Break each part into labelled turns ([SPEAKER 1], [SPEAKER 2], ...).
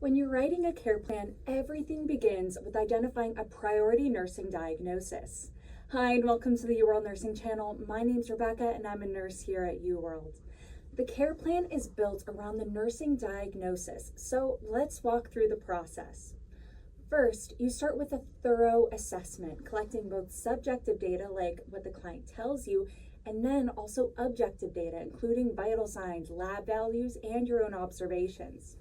[SPEAKER 1] When you're writing a care plan, everything begins with identifying a priority nursing diagnosis. Hi, and welcome to the UWorld Nursing Channel. My name's Rebecca, and I'm a nurse here at UWorld. The care plan is built around the nursing diagnosis, so let's walk through the process. First, you start with a thorough assessment, collecting both subjective data, like what the client tells you, and then also objective data, including vital signs, lab values, and your own observations.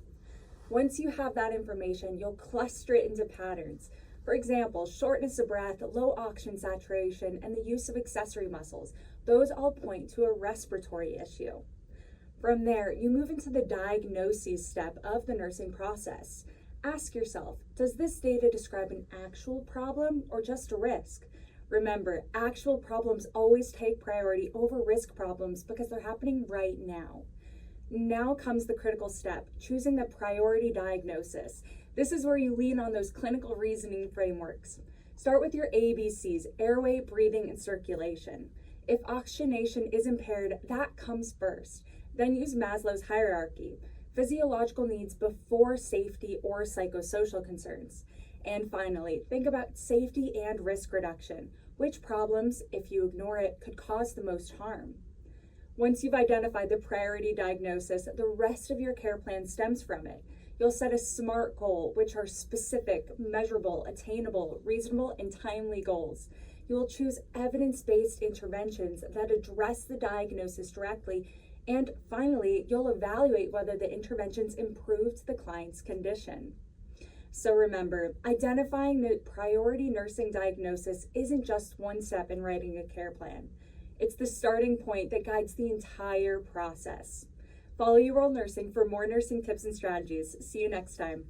[SPEAKER 1] Once you have that information, you'll cluster it into patterns. For example, shortness of breath, low oxygen saturation, and the use of accessory muscles. Those all point to a respiratory issue. From there, you move into the diagnosis step of the nursing process. Ask yourself, does this data describe an actual problem or just a risk? Remember, actual problems always take priority over risk problems because they're happening right now. Now comes the critical step, choosing the priority diagnosis. This is where you lean on those clinical reasoning frameworks. Start with your ABCs, airway, breathing, and circulation. If oxygenation is impaired, that comes first. Then use Maslow's hierarchy, physiological needs before safety or psychosocial concerns. And finally, think about safety and risk reduction. Which problems, if you ignore it, could cause the most harm? Once you've identified the priority diagnosis, the rest of your care plan stems from it. You'll set a SMART goal, which are specific, measurable, attainable, reasonable, and timely goals. You will choose evidence-based interventions that address the diagnosis directly. And finally, you'll evaluate whether the interventions improved the client's condition. So remember, identifying the priority nursing diagnosis isn't just one step in writing a care plan. It's the starting point that guides the entire process. Follow UWorld Nursing for more nursing tips and strategies. See you next time.